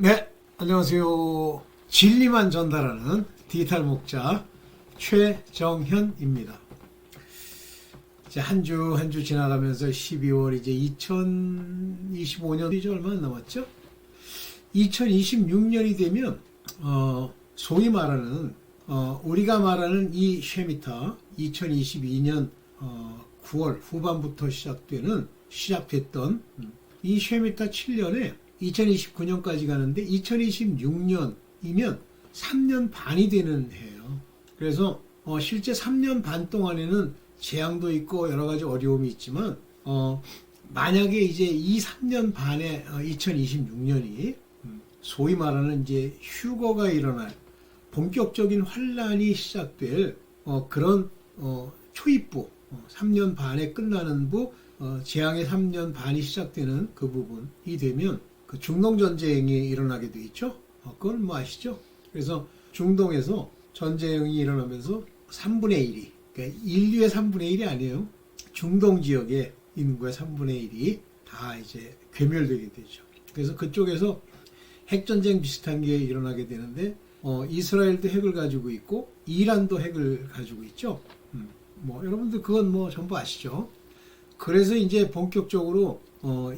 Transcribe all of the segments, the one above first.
네, 안녕하세요. 진리만 전달하는 디지털 목자 최정현입니다. 이제 한 주 지나가면서 12월 이제 2025년 이제 얼마 안 남았죠? 2026년이 되면 소위 말하는 우리가 말하는 이 쉐미타 2022년 9월 후반부터 시작됐던 이 쉐미타 7년에 2029년까지 가는데 2026년이면 3년 반이 되는 해예요. 그래서 실제 3년 반 동안에는 재앙도 있고 여러 가지 어려움이 있지만 만약에 이제 이 3년 반에 2026년이 소위 말하는 이제 휴거가 일어날 본격적인 환란이 시작될 그런 초입부 3년 반에 끝나는 재앙의 3년 반이 시작되는 그 부분이 되면 그 중동 전쟁이 일어나게 돼 있죠. 그건 뭐 아시죠? 그래서 중동에서 전쟁이 일어나면서 3분의 1이 그러니까 인류의 3분의 1이 아니에요. 중동 지역의 인구의 3분의 1이 다 이제 괴멸되게 되죠. 그래서 그쪽에서 핵전쟁 비슷한 게 일어나게 되는데 이스라엘도 핵을 가지고 있고 이란도 핵을 가지고 있죠. 뭐 여러분들 그건 뭐 전부 아시죠. 그래서 이제 본격적으로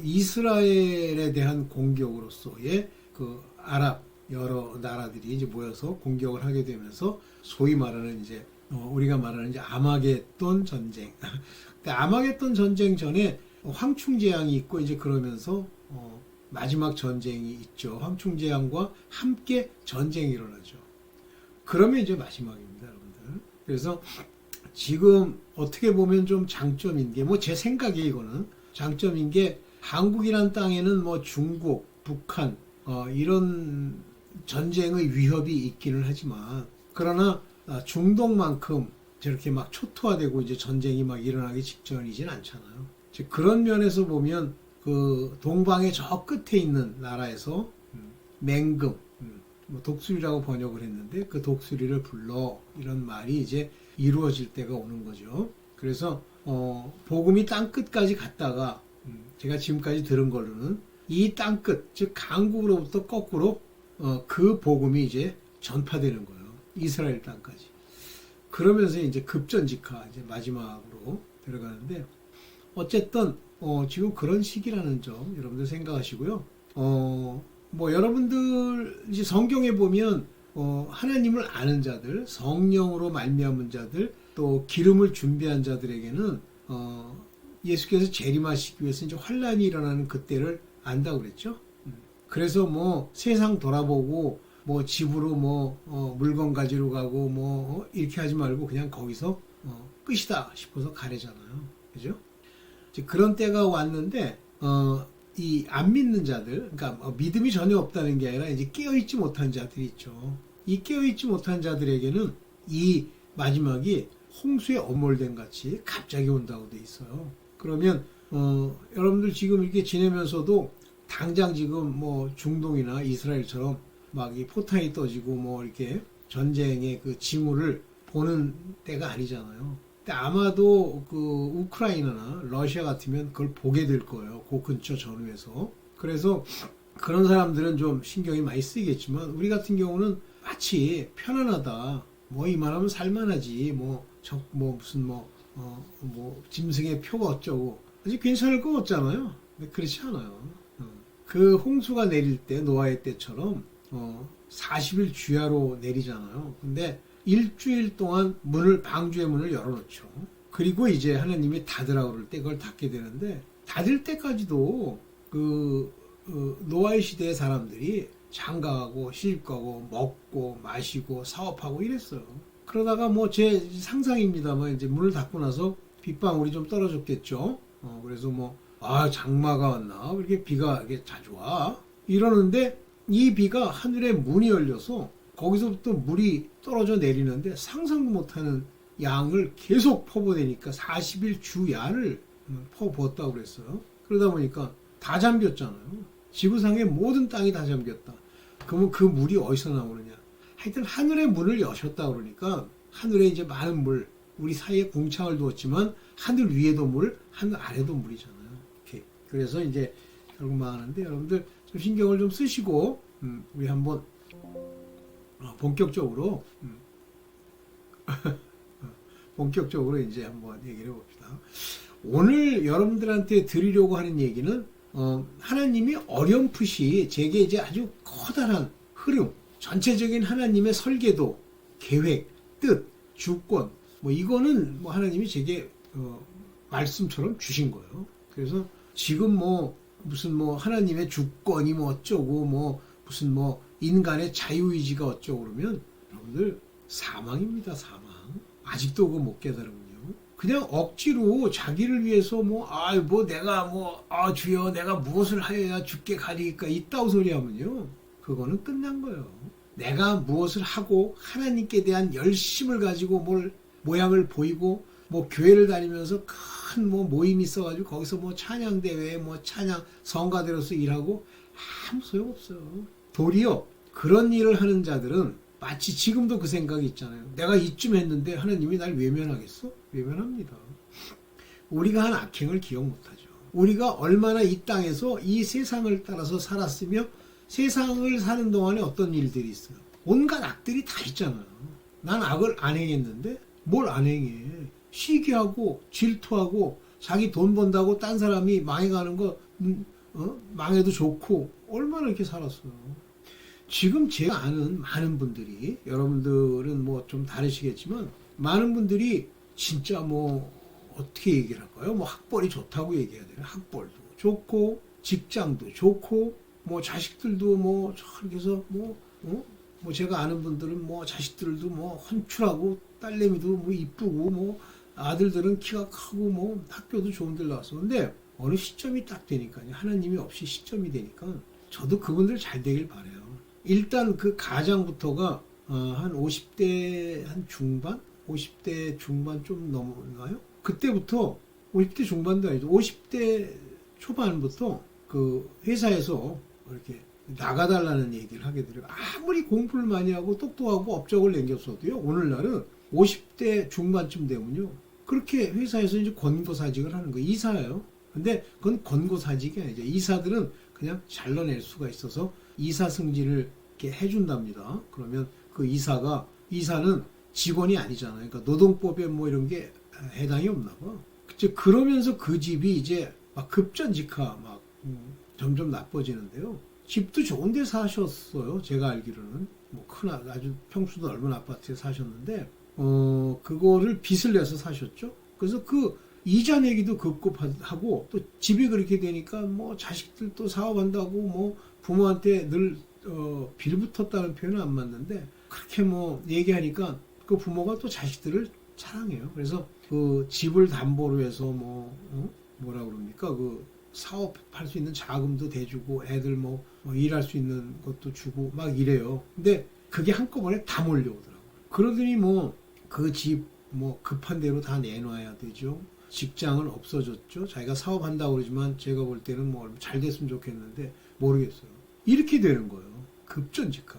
이스라엘에 대한 공격으로서의 그 아랍 여러 나라들이 이제 모여서 공격을 하게 되면서 소위 말하는 이제 우리가 말하는 이제 아마겟돈 전쟁. 아마겟돈 전쟁 전에 황충재앙이 있고 이제 그러면서 마지막 전쟁이 있죠. 황충재앙과 함께 전쟁이 일어나죠. 그러면 이제 마지막입니다, 여러분들. 그래서 지금 어떻게 보면 좀 장점인 게 뭐 제 생각에 이거는 장점인 게 한국이란 땅에는 뭐 중국, 북한 이런 전쟁의 위협이 있기는 하지만 그러나 중동만큼 저렇게 막 초토화되고 이제 전쟁이 막 일어나기 직전이진 않잖아요. 즉 그런 면에서 보면 그 동방의 저 끝에 있는 나라에서 맹금, 뭐 독수리라고 번역을 했는데 그 독수리를 불러 이런 말이 이제 이루어질 때가 오는 거죠. 그래서 복음이 땅 끝까지 갔다가 제가 지금까지 들은 걸로는 이 땅 끝, 즉 강국으로부터 거꾸로 그 복음이 이제 전파되는 거예요. 이스라엘 땅까지. 그러면서 이제 급전직하 이제 마지막으로 들어가는데 어쨌든 지금 그런 시기라는 점 여러분들 생각하시고요. 뭐 여러분들 이제 성경에 보면 하나님을 아는 자들, 성령으로 말미암은 자들, 또 기름을 준비한 자들에게는 예수께서 재림하시기 위해서 이제 환란이 일어나는 그때를 안다고 그랬죠. 그래서 뭐 세상 돌아보고 뭐 집으로 뭐 물건 가지러 가고 뭐 이렇게 하지 말고 그냥 거기서 끝이다 싶어서 가래잖아요. 그죠? 이제 그런 때가 왔는데 이 안 믿는 자들, 그러니까 믿음이 전혀 없다는 게 아니라 이제 깨어있지 못한 자들이 있죠. 이 깨어있지 못한 자들에게는 이 마지막이 홍수에 엄몰된 같이 갑자기 온다고 돼 있어요. 그러면 여러분들 지금 이렇게 지내면서도 당장 지금 뭐 중동이나 이스라엘처럼 막 이 포탄이 떠지고 뭐 이렇게 전쟁의 그 징후를 보는 때가 아니잖아요. 근데 아마도 그 우크라이나나 러시아 같으면 그걸 보게 될 거예요. 그 근처 전후에서. 그래서 그런 사람들은 좀 신경이 많이 쓰이겠지만 우리 같은 경우는 마치 편안하다. 뭐 이만하면 살만하지. 뭐 무슨 뭐 짐승의 표가 어쩌고. 아직 괜찮을 거 없잖아요. 근데 그렇지 않아요. 그 홍수가 내릴 때 노아의 때처럼 40일 주야로 내리잖아요. 근데 일주일 동안 방주의 문을 열어놓죠. 그리고 이제 하나님이 닫으라고 그럴 때 그걸 닫게 되는데 닫을 때까지도 노아의 시대의 사람들이 장가가고 시집가고 먹고 마시고 사업하고 이랬어요. 그러다가 뭐 제 상상입니다만 이제 문을 닫고 나서 빗방울이 좀 떨어졌겠죠. 그래서 장마가 왔나? 왜 이렇게 비가 이렇게 자주 와? 이러는데 이 비가 하늘에 문이 열려서 거기서부터 물이 떨어져 내리는데 상상도 못하는 양을 계속 퍼부으니까 40일 주야를 퍼부었다고 그랬어요. 그러다 보니까 다 잠겼잖아요. 지구상의 모든 땅이 다 잠겼다. 그러면 그 물이 어디서 나오느냐? 하여튼 하늘의 문을 여셨다 그러니까 하늘에 이제 많은 물, 우리 사이에 궁창을 두었지만 하늘 위에도 물, 하늘 아래도 물이잖아요. 이렇게. 그래서 이제 결국 망하는데 여러분들 좀 신경을 좀 쓰시고 우리 한번 본격적으로 본격적으로 이제 한번 얘기를 해봅시다. 오늘 여러분들한테 드리려고 하는 얘기는 하나님이 어렴풋이 제게 이제 아주 커다란 흐름, 전체적인 하나님의 설계도, 계획, 뜻, 주권, 뭐 이거는 뭐 하나님이 제게 말씀처럼 주신 거예요. 그래서 지금 뭐 무슨 뭐 하나님의 주권이 뭐 어쩌고 뭐 무슨 뭐 인간의 자유의지가 어쩌고 그러면 여러분들 사망입니다. 사망. 아직도 그거 못 깨달으면요. 그냥 억지로 자기를 위해서 뭐 내가 주여 내가 무엇을 하여야 주께 가리까 이따오 소리 하면요. 그거는 끝난 거예요. 내가 무엇을 하고 하나님께 대한 열심을 가지고 뭘 모양을 보이고 뭐 교회를 다니면서 큰 뭐 모임이 있어가지고 거기서 뭐 찬양 대회 뭐 찬양 성가대로서 일하고 아무 소용없어요. 도리어 그런 일을 하는 자들은 마치 지금도 그 생각이 있잖아요. 내가 이쯤 했는데 하나님이 날 외면하겠어? 외면합니다. 우리가 한 악행을 기억 못하죠. 우리가 얼마나 이 땅에서 이 세상을 따라서 살았으며 세상을 사는 동안에 어떤 일들이 있어요. 온갖 악들이 다 있잖아요. 난 악을 안 행했는데 뭘 안 행해. 시기하고 질투하고 자기 돈 번다고 딴 사람이 망해가는 거 망해도 좋고 얼마나 이렇게 살았어요. 지금 제가 아는 많은 분들이 여러분들은 뭐 좀 다르시겠지만 많은 분들이 진짜 뭐 어떻게 얘기를 할까요? 뭐 학벌이 좋다고 얘기해야 돼요. 학벌도 좋고 직장도 좋고 뭐 자식들도 뭐 저렇게 해서 뭐 제가 아는 분들은 뭐 자식들도 뭐 헌출하고 딸내미도 뭐 이쁘고 뭐 아들들은 키가 크고 뭐 학교도 좋은 데 나왔어. 근데 어느 시점이 딱 되니까 하나님이 없이 시점이 되니까 저도 그분들 잘 되길 바라요. 일단 그 가장부터가 한 50대 한 중반? 50대 중반 좀 넘어가요? 그때부터 50대 중반도 아니죠. 50대 초반부터 그 회사에서 이렇게 나가달라는 얘기를 하게 되더라고요. 아무리 공부를 많이 하고 똑똑하고 업적을 남겼어도요. 오늘날은 50대 중반쯤 되면요. 그렇게 회사에서 이제 권고사직을 하는 거예요. 이사예요. 근데 그건 권고사직이 아니죠. 이사들은 그냥 잘라낼 수가 있어서 이사 승진을 이렇게 해준답니다. 그러면 그 이사는 직원이 아니잖아요. 그러니까 노동법에 뭐 이런 게 해당이 없나 봐. 그러면서 그 집이 이제 막 급전직하 막 점점 나빠지는데요. 집도 좋은 데 사셨어요. 제가 알기로는. 뭐 큰 아주 평수도 넓은 아파트에 사셨는데 그거를 빚을 내서 사셨죠. 그래서 그 이자 내기도 급급하고 또 집이 그렇게 되니까 뭐 자식들 또 사업한다고 뭐 부모한테 늘 빌붙었다는 표현은 안 맞는데 그렇게 뭐 얘기하니까 그 부모가 또 자식들을 사랑해요. 그래서 그 집을 담보로 해서 뭐라 그럽니까? 그 사업할 수 있는 자금도 대주고 애들 뭐 일할 수 있는 것도 주고 막 이래요. 근데 그게 한꺼번에 다 몰려오더라고요. 그러더니 뭐 그 집 뭐 급한 대로 다 내놔야 되죠. 직장은 없어졌죠. 자기가 사업한다고 그러지만 제가 볼 때는 뭐 잘 됐으면 좋겠는데 모르겠어요. 이렇게 되는 거예요. 급전직하.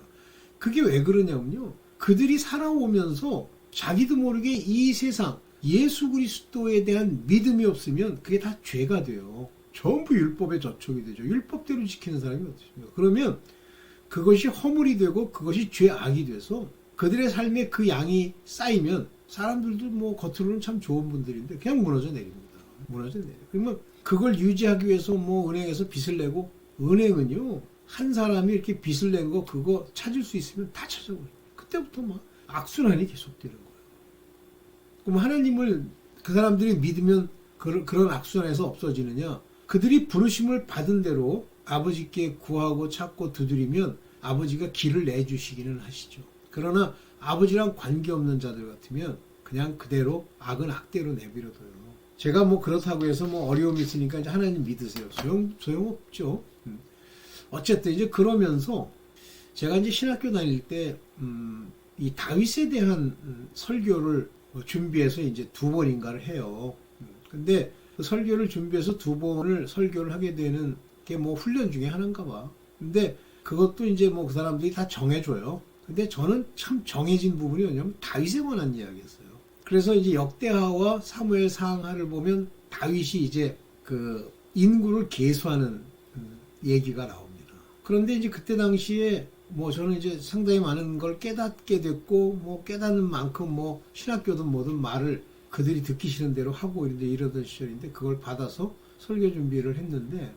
그게 왜 그러냐면요. 그들이 살아오면서 자기도 모르게 이 세상 예수 그리스도에 대한 믿음이 없으면 그게 다 죄가 돼요. 전부 율법에 저촉이 되죠. 율법대로 지키는 사람이 어떻습니까? 그러면 그것이 허물이 되고 그것이 죄악이 돼서 그들의 삶에 그 양이 쌓이면 사람들도 뭐 겉으로는 참 좋은 분들인데 그냥 무너져 내립니다. 무너져 내려. 그러면 그걸 유지하기 위해서 뭐 은행에서 빚을 내고 은행은요 한 사람이 이렇게 빚을 낸 거 그거 찾을 수 있으면 다 찾아버려요. 그때부터 막 악순환이 계속되는 거예요. 그럼 하나님을 그 사람들이 믿으면 그런 악순환에서 없어지느냐? 그들이 부르심을 받은 대로 아버지께 구하고 찾고 두드리면 아버지가 길을 내주시기는 하시죠. 그러나 아버지랑 관계없는 자들 같으면 그냥 그대로 악은 악대로 내버려둬요. 제가 뭐 그렇다고 해서 뭐 어려움이 있으니까 이제 하나님 믿으세요. 소용없죠. 어쨌든 이제 그러면서 제가 이제 신학교 다닐 때 이 다윗에 대한 설교를 준비해서 이제 2번인가를 해요. 근데 그 설교를 준비해서 2번을 설교를 하게 되는 게 뭐 훈련 중에 하나인가 봐. 근데 그것도 이제 뭐 그 사람들이 다 정해줘요. 근데 저는 참 정해진 부분이 뭐냐면 다윗에 관한 이야기였어요. 그래서 이제 역대하와 사무엘 상하를 보면 다윗이 이제 그 인구를 계수하는 얘기가 나옵니다. 그런데 이제 그때 당시에 뭐 저는 이제 상당히 많은 걸 깨닫게 됐고 뭐 깨닫는 만큼 뭐 신학교든 뭐든 말을 그들이 듣기 싫은 대로 하고 이러던 시절인데 그걸 받아서 설교 준비를 했는데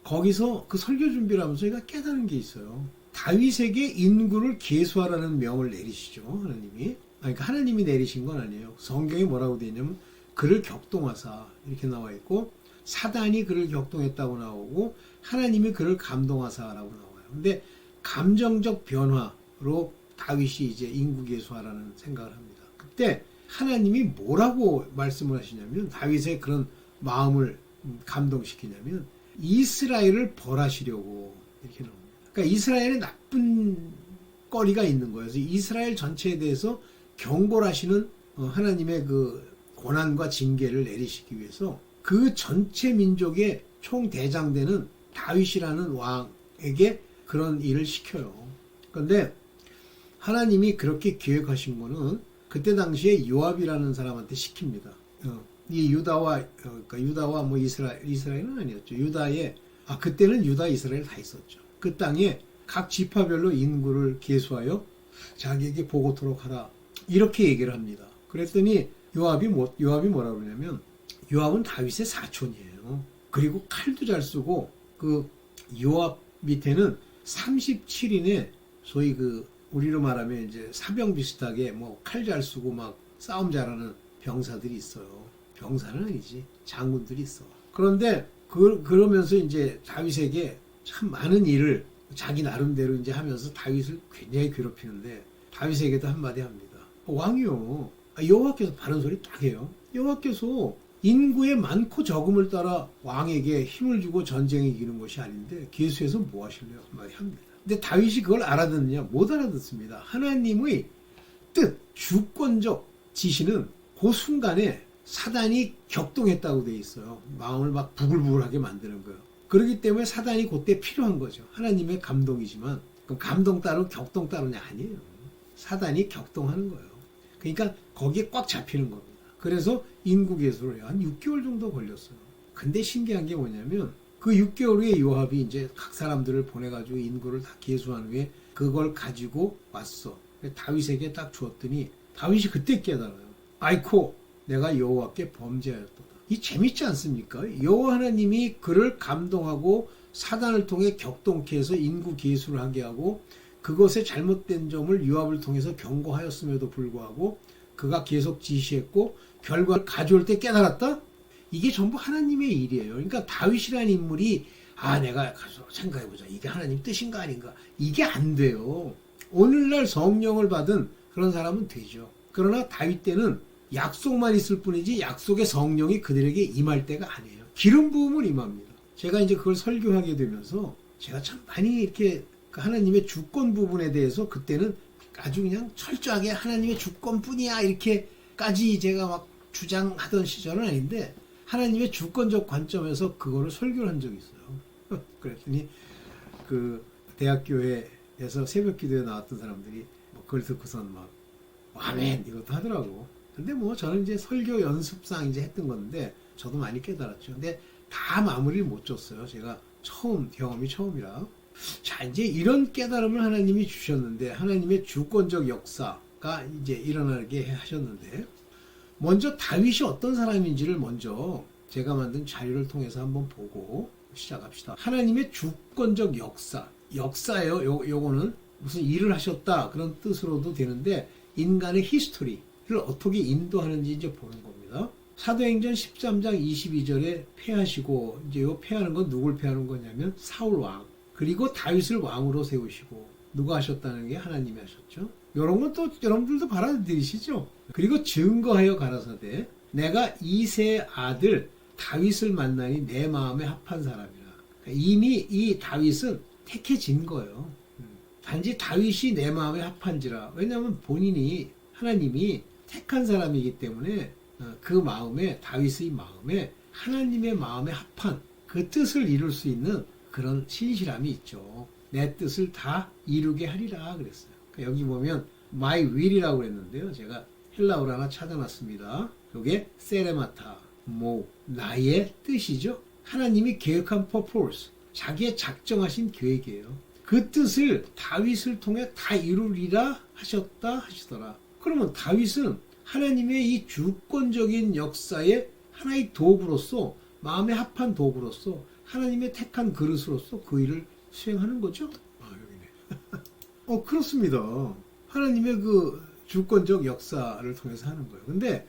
거기서 그 설교 준비를 하면서 제가 깨달은 게 있어요. 다윗에게 인구를 계수하라는 명을 내리시죠. 하나님이. 그러니까 하나님이 내리신 건 아니에요. 성경에 뭐라고 되어 있냐면 그를 격동하사 이렇게 나와 있고 사단이 그를 격동했다고 나오고 하나님이 그를 감동하사라고 나와요. 근데 감정적 변화로 다윗이 이제 인구 계수하라는 생각을 합니다. 그때 하나님이 뭐라고 말씀을 하시냐면 다윗의 그런 마음을 감동시키냐면 이스라엘을 벌하시려고 이렇게 나옵니다. 그러니까 이스라엘에 나쁜 거리가 있는 거예요. 그래서 이스라엘 전체에 대해서 경고를 하시는 하나님의 그 고난과 징계를 내리시기 위해서 그 전체 민족의 총대장되는 다윗이라는 왕에게 그런 일을 시켜요. 그런데 하나님이 그렇게 계획하신 거는 그때 당시에 요압이라는 사람한테 시킵니다. 이 유다와 뭐 이스라엘은 아니었죠. 그때는 유다 이스라엘 다 있었죠. 그 땅에 각 지파별로 인구를 계수하여 자기에게 보고토록 하라. 이렇게 얘기를 합니다. 그랬더니 요압이 뭐라 그러냐면 요압은 다윗의 사촌이에요. 그리고 칼도 잘 쓰고 그 요압 밑에는 37인의 소위 그 우리로 말하면 이제 사병 비슷하게 뭐 칼 잘 쓰고 막 싸움 잘하는 병사들이 있어요. 병사는 아니지. 장군들이 있어. 그런데 그러면서 이제 다윗에게 참 많은 일을 자기 나름대로 이제 하면서 다윗을 굉장히 괴롭히는데 다윗에게도 한마디 합니다. 왕이요. 여호와께서 바른 소리 딱 해요. 여호와께서 인구의 많고 적음을 따라 왕에게 힘을 주고 전쟁에 이기는 것이 아닌데 계수해서 뭐 하실래요? 한마디 합니다. 근데 다윗이 그걸 알아듣느냐? 못 알아듣습니다. 하나님의 뜻, 주권적 지시는 그 순간에 사단이 격동했다고 돼 있어요. 마음을 막 부글부글하게 만드는 거예요. 그렇기 때문에 사단이 그때 필요한 거죠. 하나님의 감동이지만 그럼 감동 따로 격동 따로냐? 아니에요. 사단이 격동하는 거예요. 그러니까 거기에 꽉 잡히는 겁니다. 그래서 인구 계수를 해요. 한 6개월 정도 걸렸어요. 근데 신기한 게 뭐냐면 그 6개월 후에 요압이 이제 각 사람들을 보내가지고 인구를 다 계수한 후에 그걸 가지고 왔어. 다윗에게 딱 주었더니 다윗이 그때 깨달아요. 아이코 내가 여호와께 범죄하였도다. 이 재밌지 않습니까? 여호와 하나님이 그를 감동하고 사단을 통해 격동케 해서 인구 계수를 하게 하고 그것의 잘못된 점을 요압을 통해서 경고하였음에도 불구하고 그가 계속 지시했고 결과를 가져올 때 깨달았다? 이게 전부 하나님의 일이에요. 그러니까 다윗이라는 인물이 내가 가서 생각해보자. 이게 하나님 뜻인가 아닌가. 이게 안 돼요. 오늘날 성령을 받은 그런 사람은 되죠. 그러나 다윗 때는 약속만 있을 뿐이지 약속의 성령이 그들에게 임할 때가 아니에요. 기름 부음은 임합니다. 제가 이제 그걸 설교하게 되면서 제가 참 많이 이렇게 하나님의 주권 부분에 대해서 그때는 아주 그냥 철저하게 하나님의 주권뿐이야 이렇게까지 제가 막 주장하던 시절은 아닌데 하나님의 주권적 관점에서 그거를 설교를 한 적이 있어요. 그랬더니 그 대학교에서 새벽 기도에 나왔던 사람들이 뭐 그걸 듣고선 막 아멘 이것도 하더라고. 근데 뭐 저는 이제 설교 연습상 이제 했던 건데 저도 많이 깨달았죠. 근데 다 마무리를 못 줬어요. 제가 경험이 처음이라. 자, 이제 이런 깨달음을 하나님이 주셨는데 하나님의 주권적 역사가 이제 일어나게 하셨는데 먼저 다윗이 어떤 사람인지를 먼저 제가 만든 자료를 통해서 한번 보고 시작합시다. 하나님의 주권적 역사예요. 요거는 무슨 일을 하셨다 그런 뜻으로도 되는데 인간의 히스토리를 어떻게 인도하는지 이제 보는 겁니다. 사도행전 13장 22절에 패하시고 이제 요 패하는 건 누굴 패하는 거냐면 사울 왕 그리고 다윗을 왕으로 세우시고 누가 하셨다는 게 하나님이 하셨죠. 이런 건 또 여러분들도 받아들이시죠. 그리고 증거하여 가라사대 내가 이새의 아들 다윗을 만나니 내 마음에 합한 사람이라. 이미 이 다윗은 택해진 거예요. 단지 다윗이 내 마음에 합한지라. 왜냐하면 본인이 하나님이 택한 사람이기 때문에 그 마음에 다윗의 마음에 하나님의 마음에 합한 그 뜻을 이룰 수 있는 그런 신실함이 있죠. 내 뜻을 다 이루게 하리라 그랬어요. 그러니까 여기 보면 my will이라고 그랬는데요. 제가 헬라어를 하나 찾아놨습니다. 이게 세레마타, 나의 뜻이죠. 하나님이 계획한 purpose. 자기의 작정하신 계획이에요. 그 뜻을 다윗을 통해 다 이루리라 하셨다 하시더라. 그러면 다윗은 하나님의 이 주권적인 역사의 하나의 도구로서, 마음에 합한 도구로서, 하나님의 택한 그릇으로서 그 일을 수행하는 거죠. 여기네. 그렇습니다. 하나님의 그 주권적 역사를 통해서 하는 거예요. 근데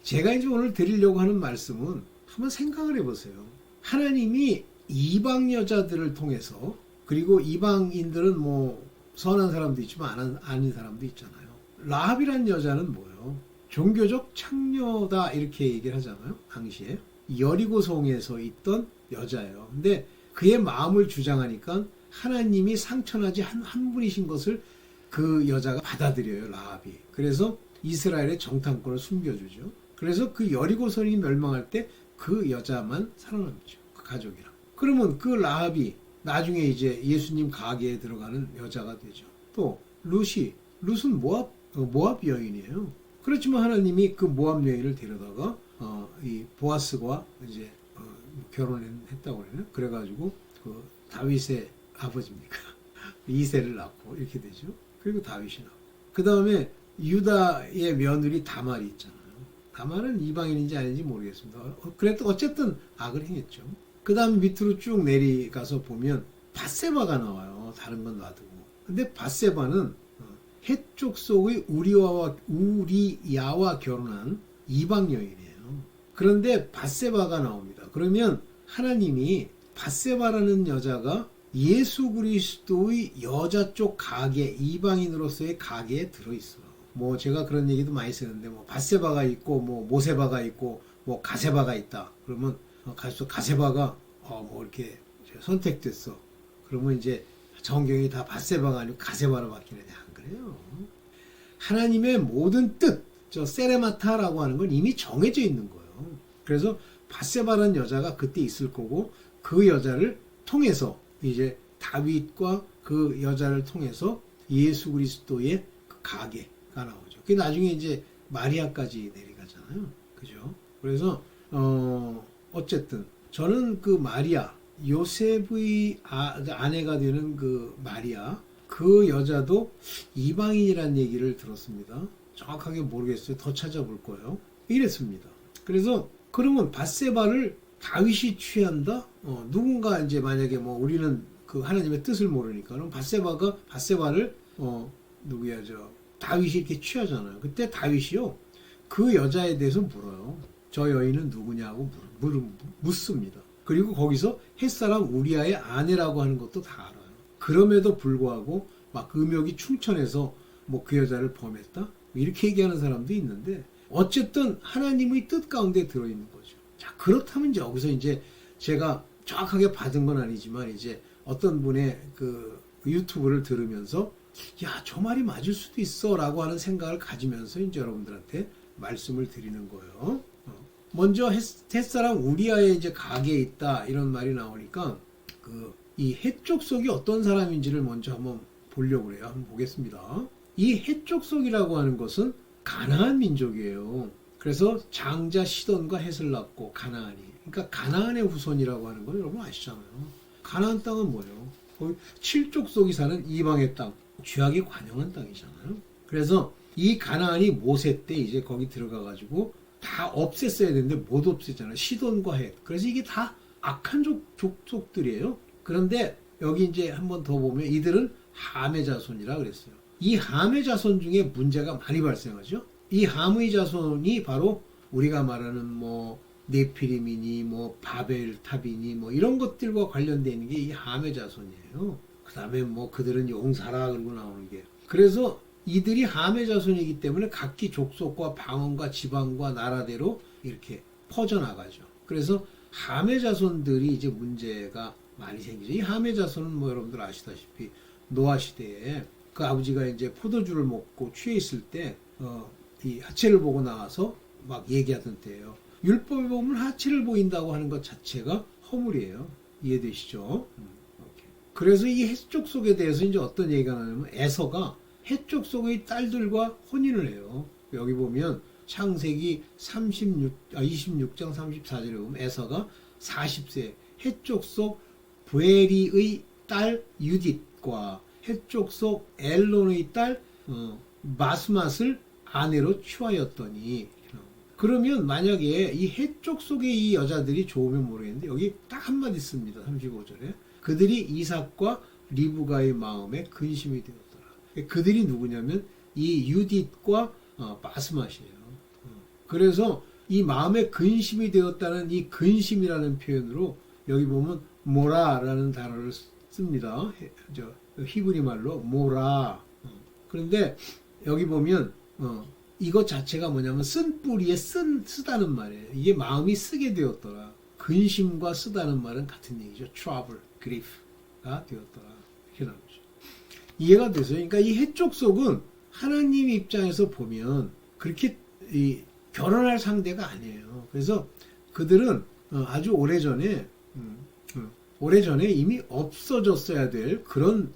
제가 이제 오늘 드리려고 하는 말씀은 한번 생각을 해보세요. 하나님이 이방 여자들을 통해서, 그리고 이방인들은 뭐 선한 사람도 있지만 아닌 사람도 있잖아요. 라합이란 여자는 뭐예요? 종교적 창녀다 이렇게 얘기를 하잖아요. 당시에 여리고성에서 있던 여자예요. 근데 그의 마음을 주장하니까 하나님이 상처나지 한 분이신 것을 그 여자가 받아들여요. 라합이. 그래서 이스라엘의 정탐권을 숨겨주죠. 그래서 그 여리고성이 멸망할 때 그 여자만 살아남죠. 그 가족이랑. 그러면 그 라합이 나중에 이제 예수님 가게에 들어가는 여자가 되죠. 또 룻은 모압 여인이에요. 그렇지만 하나님이 그 모압 여인을 데려다가 이 보아스와 이제 결혼했다고 그러네요. 그래가지고 그 다윗의 아버지입니까? 이새를 낳고 이렇게 되죠. 그리고 다윗이 낳고. 그 다음에 유다의 며느리 다말이 있잖아요. 다말은 이방인인지 아닌지 모르겠습니다. 그래도 어쨌든 악을 행했죠. 그 다음 밑으로 쭉 내려가서 보면 밧세바가 나와요. 다른 건 놔두고. 근데 밧세바는 해쪽 속의 우리야와 결혼한 이방 여인이에요. 그런데 밧세바가 나옵니다. 그러면 하나님이 밧세바라는 여자가 예수 그리스도의 여자 쪽 가계, 이방인으로서의 가계에 들어있어요. 뭐 제가 그런 얘기도 많이 쓰는데 뭐 밧세바가 있고 뭐 모세바가 있고 뭐 가세바가 있다. 그러면 가세바가 뭐 이렇게 선택됐어. 그러면 이제 정경이 다 밧세바가 아니고 가세바로 바뀌느냐, 안 그래요? 하나님의 모든 뜻, 세레마타라고 하는 건 이미 정해져 있는 거예요. 그래서 밧세바라는 여자가 그때 있을 거고, 그 여자를 통해서 이제 다윗과 그 여자를 통해서 예수 그리스도의 그 가계가 나오죠. 그게 나중에 이제 마리아까지 내려가잖아요. 그죠? 그래서 어쨌든 저는 그 마리아, 요셉의 아내가 되는 그 마리아, 그 여자도 이방인이라는 얘기를 들었습니다. 정확하게 모르겠어요. 더 찾아볼 거예요. 이랬습니다. 그래서 그러면 밧세바를 다윗이 취한다? 누군가 이제 만약에 뭐 우리는 그 하나님의 뜻을 모르니까 그럼 밧세바를 다윗이 이렇게 취하잖아요. 그때 다윗이요 그 여자에 대해서 물어요. 저 여인은 누구냐고 묻습니다. 그리고 거기서 햇사람 우리아의 아내라고 하는 것도 다 알아요. 그럼에도 불구하고 막 음욕이 충천해서 뭐 그 여자를 범했다? 이렇게 얘기하는 사람도 있는데 어쨌든 하나님의 뜻 가운데 들어있는 거죠. 자, 그렇다면 이제 여기서 이제 제가 정확하게 받은 건 아니지만 이제 어떤 분의 그 유튜브를 들으면서 야, 저 말이 맞을 수도 있어 라고 하는 생각을 가지면서 이제 여러분들한테 말씀을 드리는 거예요. 먼저 햇사람 우리아에 이제 가게에 있다 이런 말이 나오니까 이 해족속이 어떤 사람인지를 먼저 한번 보려고 그래요. 한번 보겠습니다. 이 해족속이라고 하는 것은 가나안 민족이에요. 그래서 장자 시돈과 헷을 낳고 가나안이. 그러니까 가나안의 후손이라고 하는 건 여러분 아시잖아요. 가나안 땅은 뭐예요? 거의 7족속이 사는 이방의 땅, 죄악이 관영한 땅이잖아요. 그래서 이 가나안이 모세 때 이제 거기 들어가가지고 다 없앴어야 되는데 못 없앴잖아요. 시돈과 헷. 그래서 이게 다 악한 족속들이에요. 그런데 여기 이제 한번 더 보면 이들은 함의 자손이라 그랬어요. 이 함의 자손 중에 문제가 많이 발생하죠. 이 함의 자손이 바로 우리가 말하는 뭐 네피림이니 뭐 바벨탑이니 뭐 이런 것들과 관련되는 게 이 함의 자손이에요. 그 다음에 뭐 그들은 용사라 그러고 나오는 게. 그래서 이들이 함의 자손이기 때문에 각기 족속과 방언과 지방과 나라대로 이렇게 퍼져나가죠. 그래서 함의 자손들이 이제 문제가 많이 생기죠. 이 함의 자손은 뭐 여러분들 아시다시피 노아 시대에 그 아버지가 이제 포도주를 먹고 취해 있을 때 이 하체를 보고 나와서 막 얘기하던 때예요. 율법에 보면 하체를 보인다고 하는 것 자체가 허물이에요. 이해되시죠? 그래서 이 헷족 속에 대해서 이제 어떤 얘기가 나냐면 에서가 헷족 속의 딸들과 혼인을 해요. 여기 보면 창세기 26장 34절에 보면 에서가 40세 헷족 속 부에리의 딸 유딧과 헷족속 엘론의 딸 마스맛을 아내로 취하였더니. 그러면 만약에 이 헷족 속의 이 여자들이 좋으면 모르겠는데 여기 딱 한마디 씁니다. 35절에 그들이 이삭과 리브가의 마음에 근심이 되었더라. 그들이 누구냐면 이 유딧과 마스맛이에요. 그래서 이 마음에 근심이 되었다는 이 근심이라는 표현으로 여기 보면 모라라는 단어를 씁니다. 히브리 말로 모라. 그런데 여기 보면 이것 자체가 뭐냐면 쓴 뿌리에 쓰다는 말이에요. 이게 마음이 쓰게 되었더라. 근심과 쓰다는 말은 같은 얘기죠. trouble, grief가 되었더라. 이렇게 나오죠. 이해가 되세요? 그러니까 이 헷족 속은 하나님 입장에서 보면 그렇게 결혼할 상대가 아니에요. 그래서 그들은 아주 오래전에 이미 없어졌어야 될 그런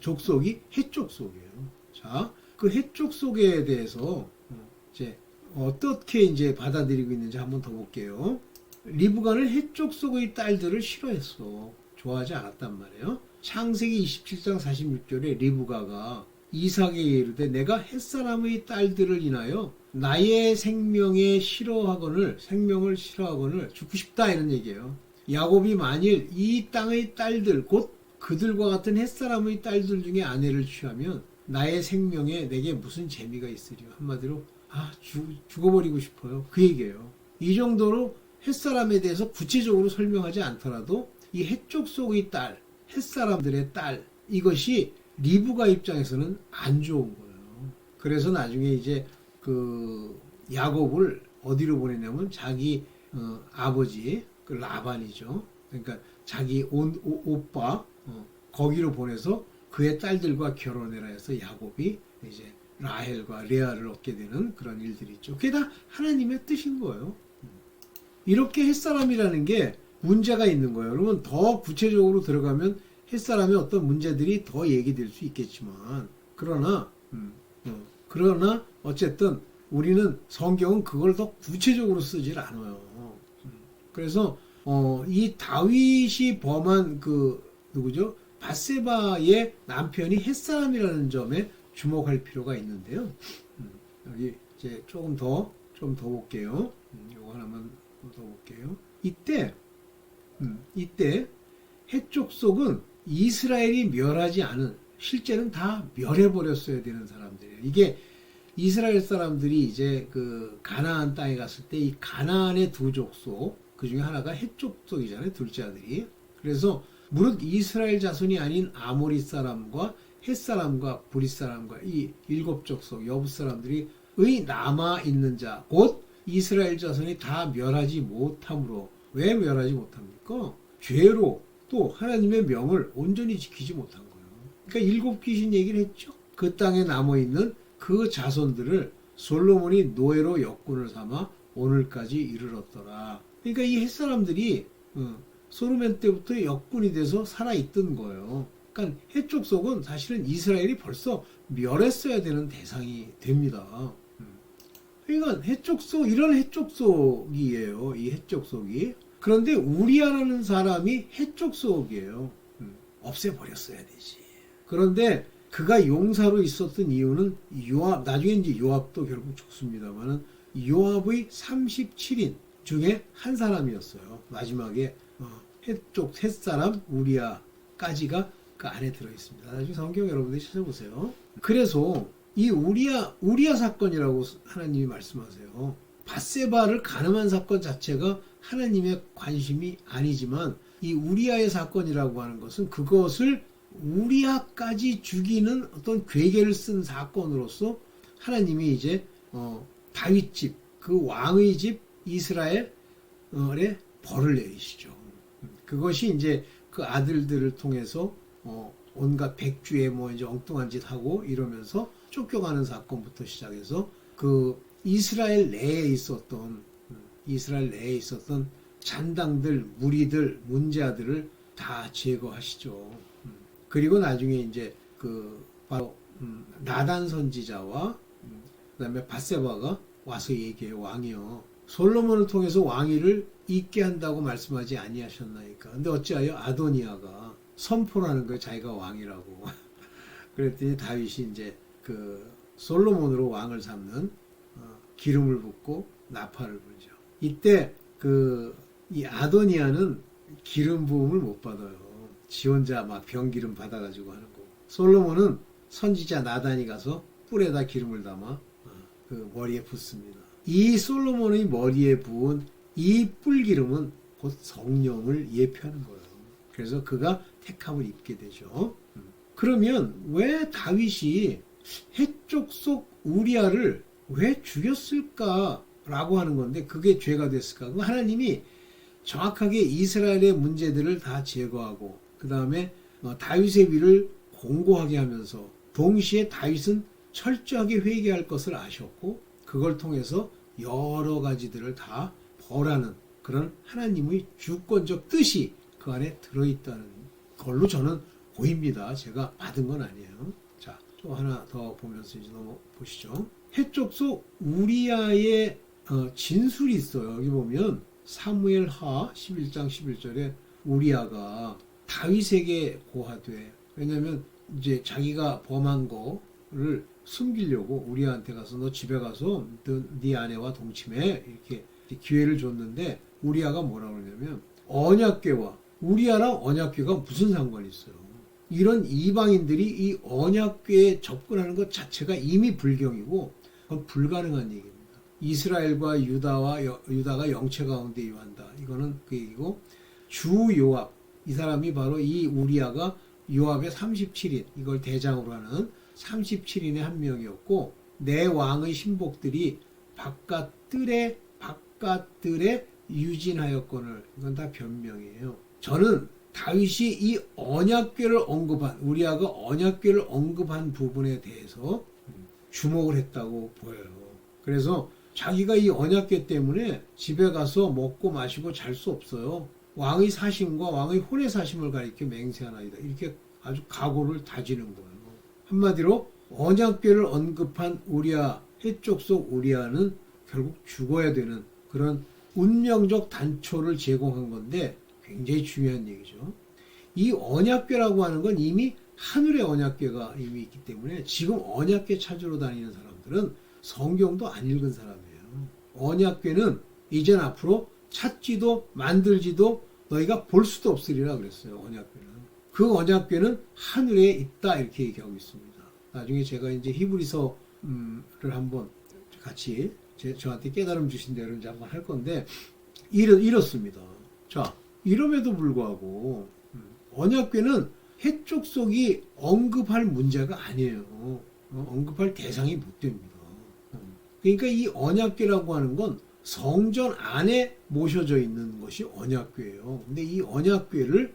족속이 헷족 속이에요. 자, 그 헷족 속에 대해서 이제 어떻게 이제 받아들이고 있는지 한번 더 볼게요. 리브가는 헷족 속의 딸들을 싫어했어. 좋아하지 않았단 말이에요. 창세기 27장 46절에 리브가가 이삭에게 이르되 내가 헷사람의 딸들을 인하여 나의 생명을 싫어하거늘 죽고 싶다 이런 얘기예요. 야곱이 만일 이 땅의 딸들 곧 그들과 같은 헷사람의 딸들 중에 아내를 취하면 나의 생명에 내게 무슨 재미가 있으리요. 한마디로 죽어버리고 싶어요. 그 얘기예요. 이 정도로 헷사람에 대해서 구체적으로 설명하지 않더라도 이 헷족 속의 딸, 헷사람들의 딸 이것이 리브가 입장에서는 안 좋은 거예요. 그래서 나중에 이제 그 야곱을 어디로 보내냐면 자기 아버지 그 라반이죠. 그러니까 자기 오빠 거기로 보내서 그의 딸들과 결혼해라 해서 야곱이 이제 라헬과 레아를 얻게 되는 그런 일들이 있죠. 그게 다 하나님의 뜻인 거예요. 이렇게 햇사람이라는 게 문제가 있는 거예요. 그러면 더 구체적으로 들어가면 햇사람의 어떤 문제들이 더 얘기될 수 있겠지만 그러나 어쨌든 우리는 성경은 그걸 더 구체적으로 쓰질 않아요. 그래서 이 다윗이 범한 그 누구죠? 밧세바의 남편이 햇사람이라는 점에 주목할 필요가 있는데요. 여기 이제 좀 더 볼게요. 요거 하나만 더 볼게요. 이때 헷족 속은 이스라엘이 멸하지 않은 실제는 다 멸해버렸어야 되는 사람들이에요. 이게 이스라엘 사람들이 이제 그 가나안 땅에 갔을 때 이 가나안의 두 족속 그 중에 하나가 헷족 속이잖아요. 둘째 아들이. 그래서 무릇 이스라엘 자손이 아닌 아모리 사람과 헷 사람과 브릿 사람과 이 일곱 족속 여부 사람들이 의 남아 있는 자 곧 이스라엘 자손이 다 멸하지 못함으로. 왜 멸하지 못합니까? 죄로 또 하나님의 명을 온전히 지키지 못한 거예요. 그러니까 일곱 귀신 얘기를 했죠. 그 땅에 남아 있는 그 자손들을 솔로몬이 노예로 역군을 삼아 오늘까지 이르렀더라. 그러니까 이 헷사람들이 솔로몬 때부터 역군이 돼서 살아있던 거예요. 그러니까 헷족 속은 사실은 이스라엘이 벌써 멸했어야 되는 대상이 됩니다. 그러니까 헷족 속 이런 헷족 속이에요. 이 헷족 속이. 그런데 우리아라는 사람이 헷족 속이에요. 없애버렸어야 되지. 그런데 그가 용사로 있었던 이유는 요압, 나중에 이제 요압도 결국 죽습니다만은 요압의 37인 중에 한 사람이었어요. 마지막에 헷족 헷사람 우리아까지가 그 안에 들어 있습니다. 나중에 성경 여러분들이 찾아보세요. 그래서 이 우리아 사건이라고 하나님이 말씀하세요. 밧세바를 간음한 사건 자체가 하나님의 관심이 아니지만 이 우리아의 사건이라고 하는 것은 그것을 우리아까지 죽이는 어떤 괴계를 쓴 사건으로서 하나님이 이제 다윗 집, 그 왕의 집 이스라엘에 벌을 내리시죠. 그것이 이제 그 아들들을 통해서 온갖 백주에 뭐 이제 엉뚱한 짓 하고 이러면서 쫓겨가는 사건부터 시작해서 그 이스라엘 내에 있었던 잔당들, 무리들, 문제아들을 다 제거하시죠. 그리고 나중에 이제 그 바로 나단 선지자와 그다음에 밧세바가 와서 얘기해요. 왕이여, 솔로몬을 통해서 왕위를 잇게 한다고 말씀하지 아니하셨나이까. 근데 어찌하여 아도니아가 선포를 하는 거예요. 자기가 왕이라고. 그랬더니 다윗이 이제 그 솔로몬으로 왕을 삼는 기름을 붓고 나팔을 불죠. 이때 이 아도니아는 기름 부음을 못 받아요. 지 혼자 막 병기름 받아가지고 하는 거고. 솔로몬은 선지자 나단이 가서 뿔에다 기름을 담아 그 머리에 붓습니다. 이 솔로몬의 머리에 부은 이 뿔기름은 곧 성령을 예표하는 거예요. 그래서 그가 택함을 입게 되죠. 그러면 왜 다윗이 해쪽 속 우리아를 왜 죽였을까라고 하는 건데 그게 죄가 됐을까? 하나님이 정확하게 이스라엘의 문제들을 다 제거하고 그 다음에 다윗의 위를 공고하게 하면서 동시에 다윗은 철저하게 회개할 것을 아셨고 그걸 통해서 여러 가지들을 다 벌하는 그런 하나님의 주권적 뜻이 그 안에 들어있다는 걸로 저는 보입니다. 제가 받은 건 아니에요. 자, 또 하나 더 보면서 이제 넘어보시죠. 해족속 우리아의 진술이 있어요. 여기 보면 사무엘하 11장 11절에 우리아가 다윗에게 고하되, 왜냐하면 이제 자기가 범한 거를 숨기려고 우리아한테 가서 너 집에 가서 네 아내와 동침해 이렇게 기회를 줬는데 우리아가 뭐라고 그러냐면 언약궤와 우리아랑 언약궤가 무슨 상관이 있어요. 이런 이방인들이 이 언약궤에 접근하는 것 자체가 이미 불경이고 그건 불가능한 얘기입니다. 이스라엘과 유다가 영체 가운데 유한다. 이거는 그 얘기고 주 요압 이 사람이 바로 이 우리아가 요압의 37인 이걸 대장으로 하는 37인의 한 명이었고 내 왕의 신복들이 바깥들에 유진하였거늘 이건 다 변명이에요. 저는 다윗이 이 언약궤를 언급한 우리아가 언약궤를 언급한 부분에 대해서 주목을 했다고 보여요. 그래서 자기가 이 언약궤 때문에 집에 가서 먹고 마시고 잘 수 없어요. 왕의 사심과 왕의 혼의 사심을 가리켜 맹세하나이다. 이렇게 아주 각오를 다지는 거예요. 한마디로 언약궤를 언급한 우리아, 해쪽 속 우리아는 결국 죽어야 되는 그런 운명적 단초를 제공한 건데 굉장히 중요한 얘기죠. 이 언약궤라고 하는 건 이미 하늘의 언약궤가 이미 있기 때문에 지금 언약궤 찾으러 다니는 사람들은 성경도 안 읽은 사람이에요. 언약궤는 이젠 앞으로 찾지도 만들지도 너희가 볼 수도 없으리라 그랬어요. 언약궤는. 그 언약궤는 하늘에 있다 이렇게 얘기하고 있습니다. 나중에 제가 이제 히브리서를 한번 같이 저한테 깨달음 주신 대로 이제 한번 할 건데 이렇습니다. 자, 이럼에도 불구하고 언약궤는 해쪽 속이 언급할 문제가 아니에요. 언급할 대상이 못 됩니다. 그러니까 이 언약궤라고 하는 건 성전 안에 모셔져 있는 것이 언약궤예요. 근데 이 언약궤를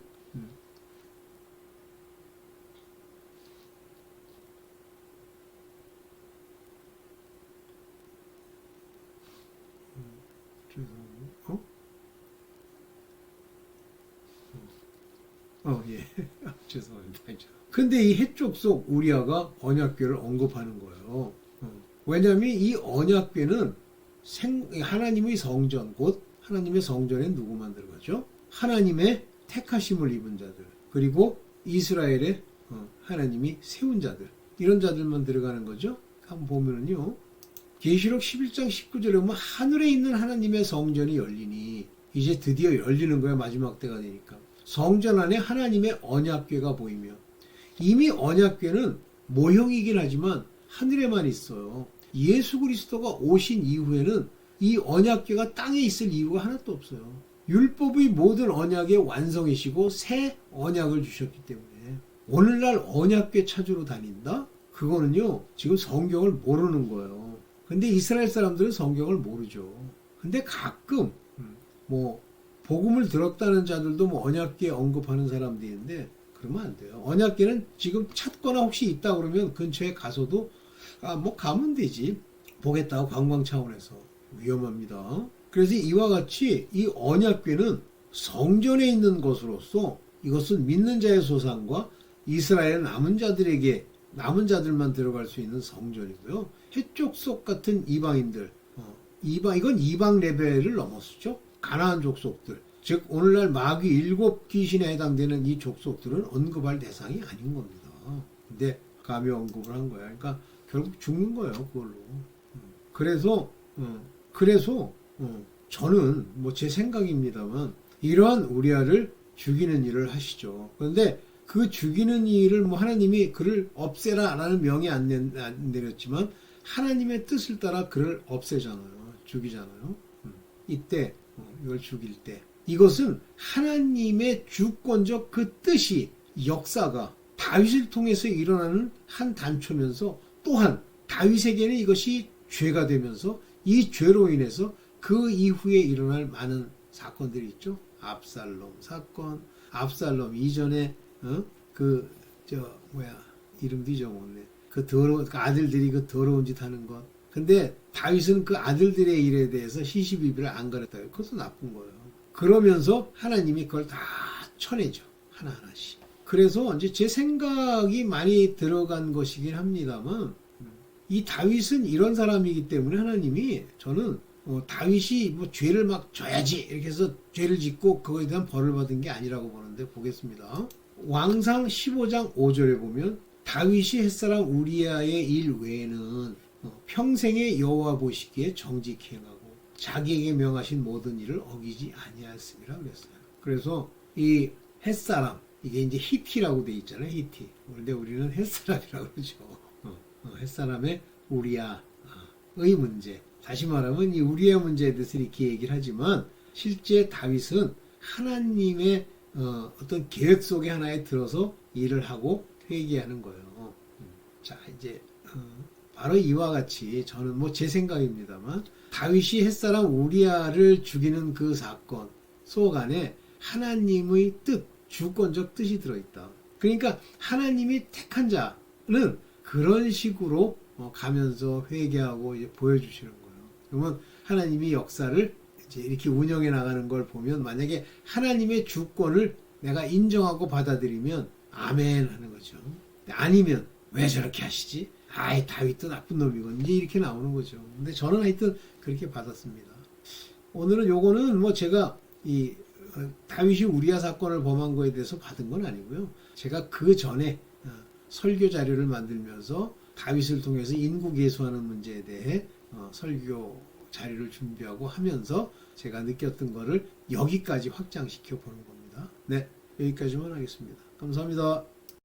예. 죄송합니다. 근데 이 해쪽 속 우리아가 언약궤를 언급하는 거예요. 왜냐하면 이 언약궤는 하나님의 성전, 곧 하나님의 성전에 누구만 들어가죠? 하나님의 택하심을 입은 자들, 그리고 이스라엘의 하나님이 세운 자들, 이런 자들만 들어가는 거죠. 한번 보면은요. 계시록 11장 19절에 보면 하늘에 있는 하나님의 성전이 열리니 이제 드디어 열리는 거야. 마지막 때가 되니까. 성전 안에 하나님의 언약궤가 보이며 이미 언약궤는 모형이긴 하지만 하늘에만 있어요. 예수 그리스도가 오신 이후에는 이 언약궤가 땅에 있을 이유가 하나도 없어요. 율법의 모든 언약의 완성이시고 새 언약을 주셨기 때문에 오늘날 언약궤 찾으러 다닌다? 그거는요 지금 성경을 모르는 거예요. 근데 이스라엘 사람들은 성경을 모르죠. 근데 가끔 복음을 들었다는 자들도 언약궤 언급하는 사람들이 있는데 그러면 안 돼요. 언약궤는 지금 찾거나 혹시 있다 그러면 근처에 가서도 가면 되지. 보겠다고 관광 차원에서 위험합니다. 그래서 이와 같이 이 언약궤는 성전에 있는 것으로서 이것은 믿는 자의 소산과 이스라엘 남은 자들만 들어갈 수 있는 성전이고요. 해쪽 속 같은 이방인들 이건 이방 레벨을 넘었죠. 가나안 족속들. 즉 오늘날 마귀 7귀신에 해당되는 이 족속들은 언급할 대상이 아닌 겁니다. 근데 감히 언급을 한 거야. 그러니까 결국 죽는 거예요, 그걸로. 그래서 저는 뭐 제 생각입니다만 이러한 우리아를 죽이는 일을 하시죠. 그런데 그 죽이는 일을 뭐 하나님이 그를 없애라라는 명이 안 내렸지만 하나님의 뜻을 따라 그를 없애잖아요. 죽이잖아요. 이때 이걸 죽일 때 이것은 하나님의 주권적 그 뜻이 역사가 다윗을 통해서 일어나는 한 단초면서 또한 다윗에게는 이것이 죄가 되면서 이 죄로 인해서 그 이후에 일어날 많은 사건들이 있죠. 압살롬 사건, 압살롬 이전에 이름도 잊어먹네. 그 아들들이 그 더러운 짓 하는 것. 근데 다윗은 그 아들들의 일에 대해서 시시비비를 안 가렸다. 그것도 나쁜 거예요. 그러면서 하나님이 그걸 다 쳐내죠. 하나하나씩. 그래서 이제 제 생각이 많이 들어간 것이긴 합니다만 이 다윗은 이런 사람이기 때문에 하나님이 저는 다윗이 뭐 죄를 막 져야지 이렇게 해서 죄를 짓고 그거에 대한 벌을 받은 게 아니라고 보는데 보겠습니다. 왕상 15장 5절에 보면 다윗이 햇사람 우리아의 일 외에는 평생에 여호와 보시기에 정직히 행하고 자기에게 명하신 모든 일을 어기지 아니하였음이라 그랬어요. 그래서 이 햇사람 이게 이제 히티라고 돼 있잖아요. 히티. 그런데 우리는 햇사람이라고 그러죠. 햇사람의 우리아의 문제. 다시 말하면 이 우리의 문제에 대해서 이렇게 얘기를 하지만 실제 다윗은 하나님의 어떤 계획 속에 하나에 들어서 일을 하고 회개하는 거예요. 자, 이제 바로 이와 같이 저는 뭐 제 생각입니다만 다윗이 햇사람 우리아를 죽이는 그 사건 속 안에 하나님의 뜻, 주권적 뜻이 들어있다. 그러니까 하나님이 택한 자는 그런 식으로 가면서 회개하고 이제 보여주시는 거예요. 그러면 하나님이 역사를 이제 이렇게 운영해 나가는 걸 보면 만약에 하나님의 주권을 내가 인정하고 받아들이면 아멘 하는 거죠. 아니면 왜 저렇게 하시지? 아이 다윗도 나쁜 놈이건 이제 이렇게 나오는 거죠. 근데 저는 하여튼 그렇게 받았습니다. 오늘은 요거는 뭐 제가 이 다윗이 우리아 사건을 범한 거에 대해서 받은 건 아니고요. 제가 그 전에 설교 자료를 만들면서 다윗을 통해서 인구 계수하는 문제에 대해 설교 자료를 준비하고 하면서 제가 느꼈던 거를 여기까지 확장시켜 보는 겁니다. 네, 여기까지만 하겠습니다. 감사합니다.